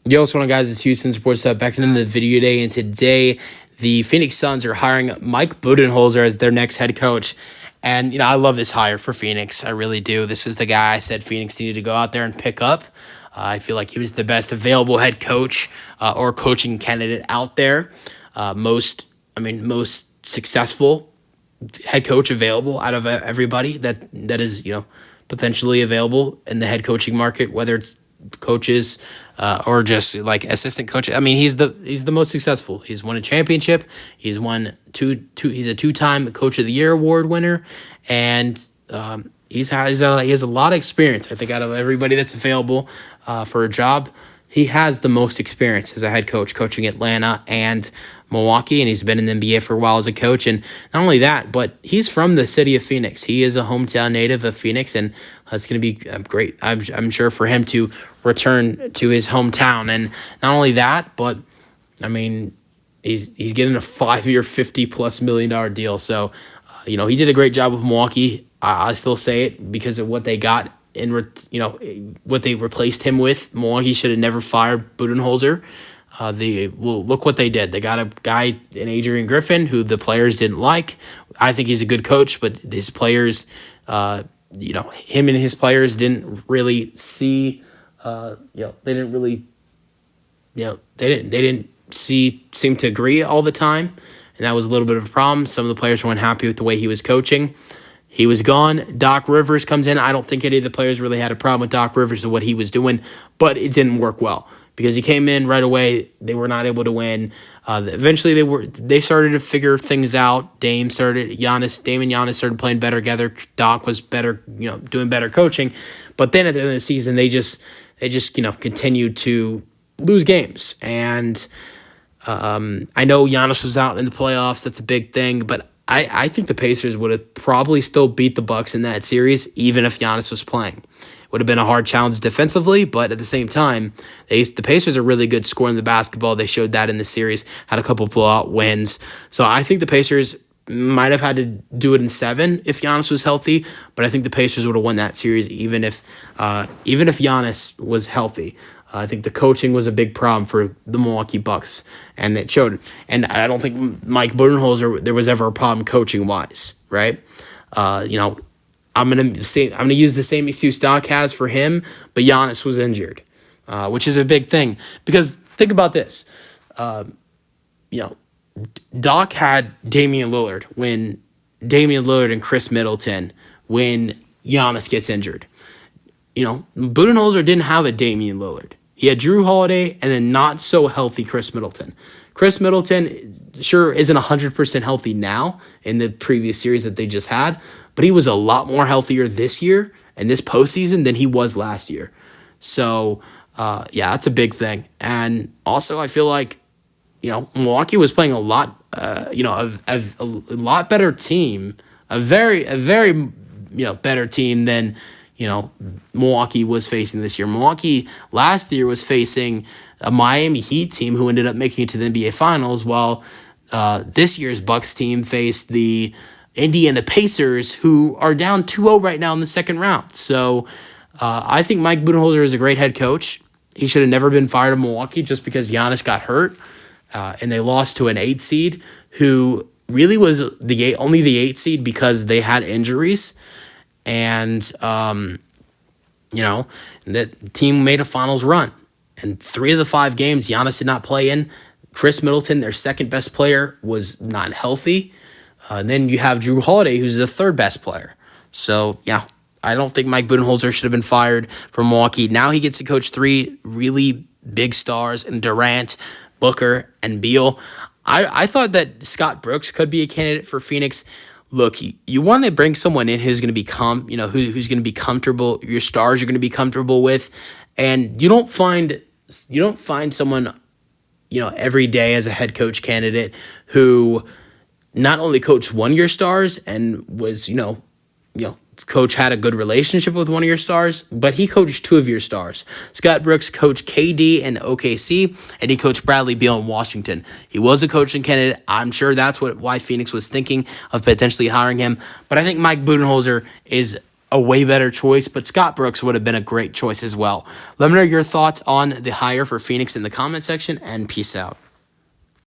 Yo, what's going on, guys? It's Houston Sports Hub back into the video today, and today the Phoenix Suns are hiring Mike Budenholzer as their next head coach. And, I love this hire for Phoenix. I really do. This is the guy I said Phoenix needed to go out there and pick up. I feel like he was the best available head coach or coaching candidate out there. Most successful head coach available out of everybody that is, potentially available in the head coaching market, whether it's coaches or just like assistant coaches. I mean, he's the most successful. He's won a championship. He's won he's a two-time Coach of the Year award winner, and he has a lot of experience. I think out of everybody that's available for a job, he has the most experience as a head coach, coaching Atlanta and Milwaukee, and he's been in the NBA for a while as a coach. And not only that, but he's from the city of Phoenix. He is a hometown native of Phoenix, and it's going to be great, I'm sure, for him to return to his hometown. And not only that, but, he's getting a 5-year, $50+ million deal. So, he did a great job with Milwaukee. I still say it because of what they got what they replaced him with. Milwaukee should have never fired Budenholzer. Look what they did. They got a guy in Adrian Griffin who the players didn't like. I think he's a good coach, but his players, him and his players didn't really see, they didn't seem to agree all the time, and that was a little bit of a problem. Some of the players weren't happy with the way he was coaching. He was gone. Doc Rivers comes in. I don't think any of the players really had a problem with Doc Rivers and what he was doing, but it didn't work well because he came in right away. They were not able to win. Eventually, they started to figure things out. Dame and Giannis started playing better together. Doc was better, doing better coaching. But then at the end of the season, they just continued to lose games. And I know Giannis was out in the playoffs. That's a big thing, but I think the Pacers would have probably still beat the Bucks in that series, even if Giannis was playing. It would have been a hard challenge defensively, but at the same time, the Pacers are really good scoring the basketball. They showed that in the series, had a couple blowout wins. So I think the Pacers might have had to do it in 7 if Giannis was healthy, but I think the Pacers would have won that series even if Giannis was healthy. I think the coaching was a big problem for the Milwaukee Bucks, and it showed. And I don't think Mike Budenholzer, there was ever a problem coaching wise, right? I'm gonna use the same excuse Doc has for him, but Giannis was injured, which is a big thing because think about this. Doc had Damian Lillard and Chris Middleton when Giannis gets injured. Budenholzer didn't have a Damian Lillard. He had Drew Holiday and a not so healthy Chris Middleton. Chris Middleton sure isn't 100% healthy now in the previous series that they just had, but he was a lot more healthier this year and this postseason than he was last year. So, that's a big thing. And also, I feel like, Milwaukee was playing a lot better team, a very better team than Milwaukee was facing this year. Milwaukee last year was facing a Miami Heat team who ended up making it to the NBA Finals, while this year's Bucks team faced the Indiana Pacers, who are down 2-0 right now in the second round. So I think Mike Budenholzer is a great head coach. He should have never been fired in Milwaukee just because Giannis got hurt, and they lost to an 8 seed who really was only the 8 seed because they had injuries. And, that team made a finals run. And 3 of the 5 games, Giannis did not play in. Chris Middleton, their second best player, was not healthy. And then you have Drew Holiday, who's the third best player. So, I don't think Mike Budenholzer should have been fired from Milwaukee. Now he gets to coach 3 really big stars in Durant, Booker, and Beal. I thought that Scott Brooks could be a candidate for Phoenix. Look, you want to bring someone in who's going to be who's going to be comfortable. Your stars you're going to be comfortable with, and you don't find someone every day as a head coach candidate who not only coached one of your stars and was coach had a good relationship with one of your stars, but he coached 2 of your stars. Scott Brooks coached KD and OKC, and he coached Bradley Beal in Washington. He was a coaching candidate. I'm sure that's why Phoenix was thinking of potentially hiring him. But I think Mike Budenholzer is a way better choice, but Scott Brooks would have been a great choice as well. Let me know your thoughts on the hire for Phoenix in the comment section, and peace out.